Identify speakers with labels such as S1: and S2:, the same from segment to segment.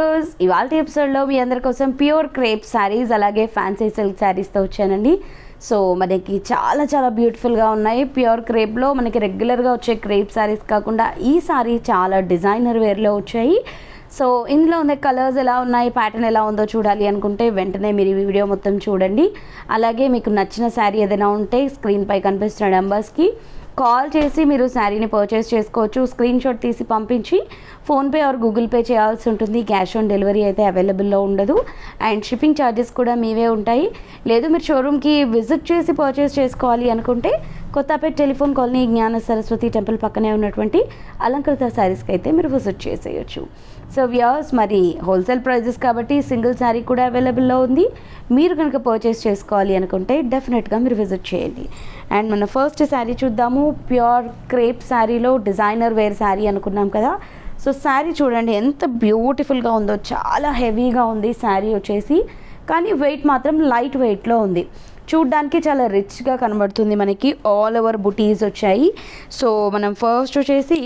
S1: Viewers, ఇవాళ ఎపిసోడ్లో మీ అందరి కోసం ప్యూర్ క్రేప్ శారీస్ అలాగే ఫ్యాన్సీ సిల్క్ శారీస్తో వచ్చానండి. సో మనకి చాలా చాలా బ్యూటిఫుల్గా ఉన్నాయి. ప్యూర్ క్రేప్లో మనకి రెగ్యులర్గా వచ్చే క్రేప్ శారీస్ కాకుండా ఈ శారీ చాలా డిజైనర్ వేర్లో వచ్చాయి. సో ఇందులో ఉన్న కలర్స్ ఎలా ఉన్నాయి, ప్యాటర్న్ ఎలా ఉందో చూడాలి అనుకుంటే వెంటనే మీరు ఈ వీడియో మొత్తం చూడండి. అలాగే మీకు నచ్చిన శారీ ఏదైనా ఉంటే స్క్రీన్పై కనిపిస్తున్న నెంబర్స్కి కాల్ చేసి మీరు శారీని పర్చేస్ చేసుకోవచ్చు. స్క్రీన్ షాట్ తీసి పంపించి ఫోన్పే ఆర్ గూగుల్ పే చేయాల్సి ఉంటుంది. క్యాష్ ఆన్ డెలివరీ అయితే అవైలబుల్లో ఉండదు. అండ్ షిప్పింగ్ ఛార్జెస్ కూడా మీవే ఉంటాయి. లేదు మీరు షోరూమ్కి విజిట్ చేసి పర్చేస్ చేసుకోవాలి అనుకుంటే కొత్తపేట టెలిఫోన్ కాలనీ జ్ఞాన సరస్వతి టెంపుల్ పక్కనే ఉన్నటువంటి అలంకృత శారీస్కి అయితే మీరు విజిట్ చేసేయచ్చు. సో వ్యూవర్స్, మరి హోల్సేల్ ప్రైజెస్ కాబట్టి సింగిల్ శారీ కూడా అవైలబుల్లో ఉంది. మీరు కనుక పర్చేస్ చేసుకోవాలి అనుకుంటే డెఫినెట్గా మీరు విజిట్ చేయండి. అండ్ మన ఫస్ట్ శారీ చూద్దాము. ప్యూర్ క్రేప్ శారీలో డిజైనర్ వేర్ శారీ అనుకున్నాం కదా. సో శారీ చూడండి ఎంత బ్యూటిఫుల్గా ఉందో. చాలా హెవీగా ఉంది శారీ వచ్చేసి, కానీ వెయిట్ మాత్రం లైట్ వెయిట్లో ఉంది. చూడ్డానికి చాలా రిచ్గా కనబడుతుంది. మనకి ఆల్ ఓవర్ బుటీస్ వచ్చాయి. సో మనం ఫస్ట్ వచ్చేసి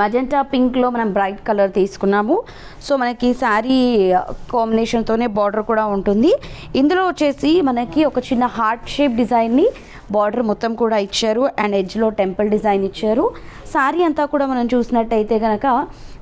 S1: మజెంటా పింక్లో మనం బ్రైట్ కలర్ తీసుకున్నాము. సో మనకి శారీ కాంబినేషన్తోనే బార్డర్ కూడా ఉంటుంది. ఇందులో వచ్చేసి మనకి ఒక చిన్న హార్ట్ షేప్ డిజైన్ని బార్డర్ మొత్తం కూడా ఇచ్చారు. అండ్ ఎడ్జ్లో టెంపుల్ డిజైన్ ఇచ్చారు. శారీ అంతా కూడా మనం చూసినట్టయితే కనుక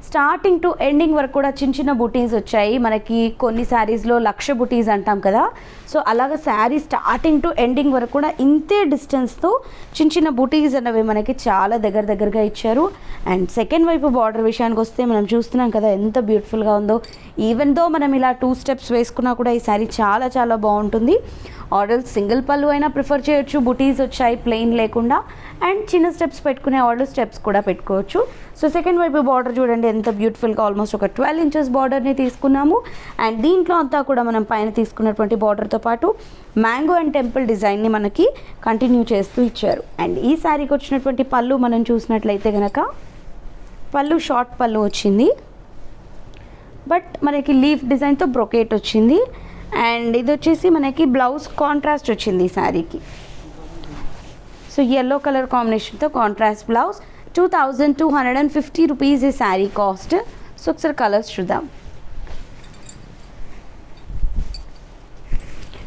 S1: స్టార్టింగ్ టు ఎండింగ్ వరకు కూడా చిన్న చిన్న బుటీస్ వచ్చాయి. మనకి కొన్ని శారీస్లో లక్ష బుటీస్ అంటాం కదా. సో అలాగ శారీ స్టార్టింగ్ టు ఎండింగ్ వరకు కూడా ఇంతే డిస్టెన్స్తో చిన్న చిన్న బుటీస్ అనేవి మనకి చాలా దగ్గరగా ఇచ్చారు. అండ్ సెకండ్ వైపు బార్డర్ విషయానికి వస్తే మనం చూస్తున్నాం కదా ఎంత బ్యూటిఫుల్గా ఉందో. ఈవెన్ దో మనం ఇలా 2 స్టెప్స్ వేసుకున్నా కూడా ఈ శారీ చాలా చాలా బాగుంటుంది. ఆర్డర్ సింగిల్ పళ్ళు అయినా ప్రిఫర్ చేయొచ్చు. బుటీస్ వచ్చాయి ప్లెయిన్ లేకుండా. అండ్ చిన్న స్టెప్స్ పెట్టుకునే ఆర్డర్ స్టెప్స్ కూడా పెట్టుకోవచ్చు. సో సెకండ్ వైపు బార్డర్ చూడండి ఎంత బ్యూటిఫుల్గా, ఆల్మోస్ట్ ఒక 12 ఇంచెస్ బార్డర్ని తీసుకున్నాము. అండ్ దీంట్లో అంతా కూడా మనం పైన తీసుకున్నటువంటి బార్డర్తో పాటు మ్యాంగో అండ్ టెంపుల్ డిజైన్ని మనకి కంటిన్యూ చేస్తూ ఇచ్చారు. అండ్ ఈ శారీకి వచ్చినటువంటి పళ్ళు మనం చూసినట్లయితే కనుక పళ్ళు షార్ట్ పళ్ళు వచ్చింది, బట్ మనకి లీఫ్ డిజైన్తో బ్రొకేట్ వచ్చింది. అండ్ ఇది వచ్చేసి మనకి బ్లౌజ్ కాంట్రాస్ట్ వచ్చింది ఈ శారీకి. సో ఎల్లో కలర్ కాంబినేషన్తో కాంట్రాస్ట్ బ్లౌజ్. 2250 రూపీస్ ఈ శారీ కాస్ట్. సో ఒకసారి కలర్స్ చూద్దాం.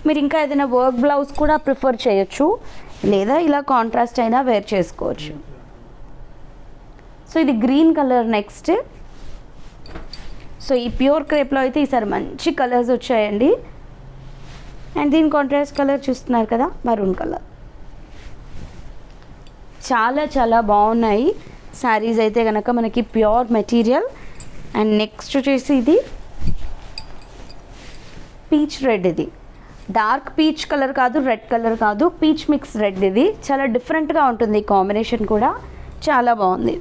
S1: మీరు ఇంకా ఏదైనా వర్క్ బ్లౌజ్ కూడా ప్రిఫర్ చేయొచ్చు, లేదా ఇలా కాంట్రాస్ట్ అయినా వేర్ చేసుకోవచ్చు. సో ఇది గ్రీన్ కలర్ నెక్స్ట్. సో ఈ ప్యూర్ క్రేప్లో అయితే ఈసారి మంచి కలర్స్ వచ్చాయండి. అండ్ దీని కాంట్రాస్ట్ కలర్ చూస్తున్నారు కదా, మరూన్ కలర్. చాలా చాలా బాగున్నాయి శారీస్ అయితే కనుక మనకి ప్యూర్ మెటీరియల్. అండ్ నెక్స్ట్ వచ్చేసి ఇది పీచ్ రెడ్. ఇది డార్క్ పీచ్ కలర్ కాదు, రెడ్ కలర్ కాదు, పీచ్ మిక్స్ రెడ్. ఇది చాలా డిఫరెంట్గా ఉంటుంది. కాంబినేషన్ కూడా చాలా బాగుంది.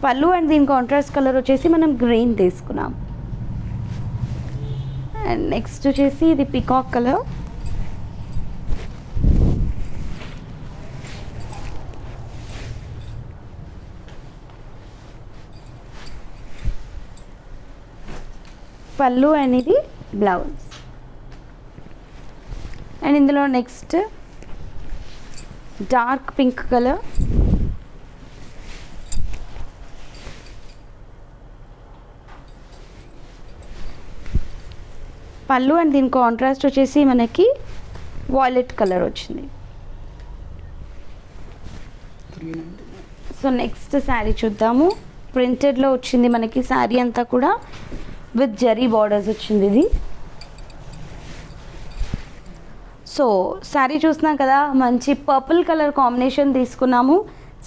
S1: పళ్ళు అండ్ దీని కాంట్రాస్ట్ కలర్ వచ్చేసి మనం గ్రీన్ తీసుకున్నాం. అండ్ నెక్స్ట్ వచ్చేసి ఇది పీకాక్ కలర్. పళ్ళు అండ్ ఇది బ్లౌజ్. అండ్ ఇందులో నెక్స్ట్ డార్క్ పింక్ కలర్. పళ్ళు అండ్ దీని కాంట్రాస్ట్ వచ్చేసి మనకి వాయిలెట్ కలర్ వచ్చింది. సో నెక్స్ట్ శారీ చూద్దాము. ప్రింటెడ్లో వచ్చింది మనకి శారీ అంతా కూడా విత్ జరీ బార్డర్స్ వచ్చింది ఇది. సో శారీ చూస్తున్నాం కదా, మంచి పర్పుల్ కలర్ కాంబినేషన్ తీసుకున్నాము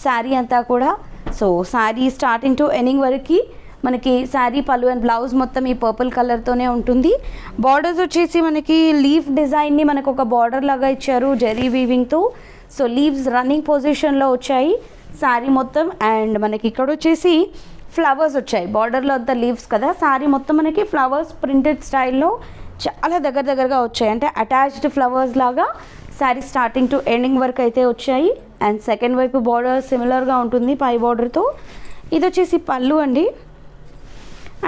S1: శారీ అంతా కూడా. So sari starting to ending వరకు మనకి శారీ పళ్ళు అండ్ బ్లౌజ్ మొత్తం ఈ పర్పుల్ కలర్తోనే ఉంటుంది. బార్డర్స్ వచ్చేసి మనకి లీఫ్ డిజైన్ని మనకు ఒక బార్డర్ లాగా ఇచ్చారు జరీ వీవింగ్తో. సో లీవ్స్ రన్నింగ్ పొజిషన్లో వచ్చాయి శారీ మొత్తం. అండ్ మనకి ఇక్కడ వచ్చేసి ఫ్లవర్స్ వచ్చాయి. బార్డర్లో అంతా లీవ్స్ కదా, శారీ మొత్తం మనకి ఫ్లవర్స్ ప్రింటెడ్ స్టైల్లో చాలా దగ్గరగా వచ్చాయి. అంటే అటాచ్డ్ ఫ్లవర్స్ లాగా శారీ స్టార్టింగ్ టు ఎండింగ్ వరకు అయితే వచ్చాయి. అండ్ సెకండ్ వైపు బార్డర్ సిమిలర్గా ఉంటుంది పై బార్డర్తో. ఇది వచ్చేసి పళ్ళు అండి.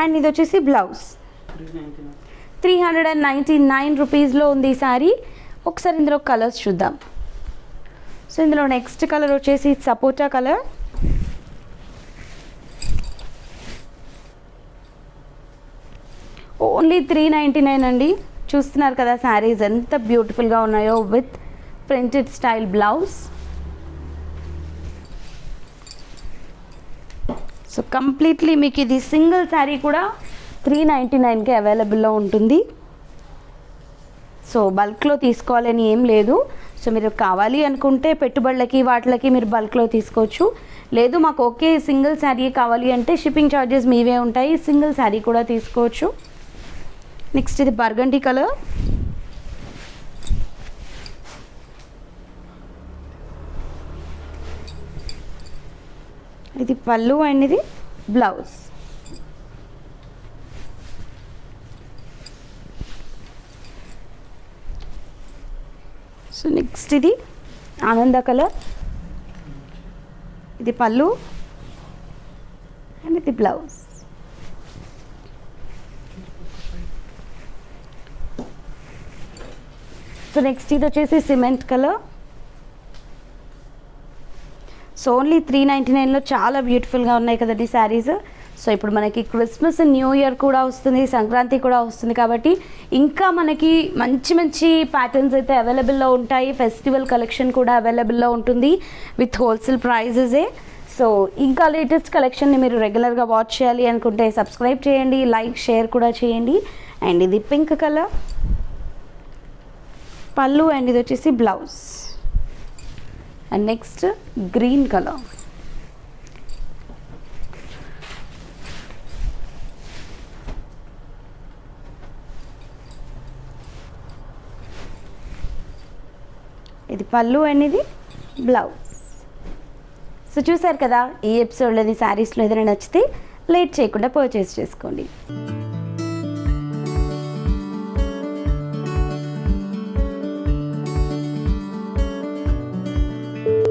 S1: అండ్ ఇది వచ్చేసి బ్లౌజ్. 399 రూపీస్లో ఉంది ఈ శారీ. ఒకసారి ఇందులో కలర్స్ చూద్దాం. సో ఇందులో నెక్స్ట్ కలర్ వచ్చేసి సపోటా కలర్. ఓన్లీ 399 అండి. చూస్తున్నారు కదా శారీస్ ఎంత బ్యూటిఫుల్గా ఉన్నాయో with printed style blouse. So completely మీకు ఇది సింగిల్ శారీ కూడా 399కి అవైలబుల్లో ఉంటుంది. సో బల్క్లో తీసుకోవాలని ఏం లేదు. సో మీరు కావాలి అనుకుంటే పెట్టుబడులకి వాటికి మీరు బల్క్లో తీసుకోవచ్చు. లేదు మాకు ఓకే సింగిల్ శారీ కావాలి అంటే షిప్పింగ్ ఛార్జెస్ మీవే ఉంటాయి, సింగిల్ శారీ కూడా తీసుకోవచ్చు. నెక్స్ట్ ఇది బర్గండీ కలర్. ఇది పళ్ళు అండ్ ఇది బ్లౌజ్. సో నెక్స్ట్ ఇది ఆనంద కలర్. ఇది పళ్ళు అండ్ ఇది బ్లౌజ్. సో నెక్స్ట్ ఇది వచ్చేసి సిమెంట్ కలర్. సో ఓన్లీ 399లో చాలా బ్యూటిఫుల్గా ఉన్నాయి కదండి శారీస్. సో ఇప్పుడు మనకి క్రిస్మస్ న్యూ ఇయర్ కూడా వస్తుంది, సంక్రాంతి కూడా వస్తుంది కాబట్టి ఇంకా మనకి మంచి మంచి ప్యాటర్న్స్ అయితే అవైలబుల్లో ఉంటాయి. ఫెస్టివల్ కలెక్షన్ కూడా అవైలబుల్లో ఉంటుంది విత్ హోల్సేల్ ప్రైజెసే. సో ఇంకా లేటెస్ట్ కలెక్షన్ని మీరు రెగ్యులర్గా వాచ్ చేయాలి అనుకుంటే సబ్స్క్రైబ్ చేయండి, లైక్ షేర్ కూడా చేయండి. అండ్ ఇది పింక్ కలర్ పళ్ళు అండ్ ఇది వచ్చేసి blouse. And next green colour. ఇది పళ్ళు అండ్ ఇది బ్లౌజ్. సో చూసారు కదా, ఈ ఎపిసోడ్లోని శారీస్లో ఏదైనా నచ్చితే లేట్ చేయకుండా పర్చేస్ చేసుకోండి.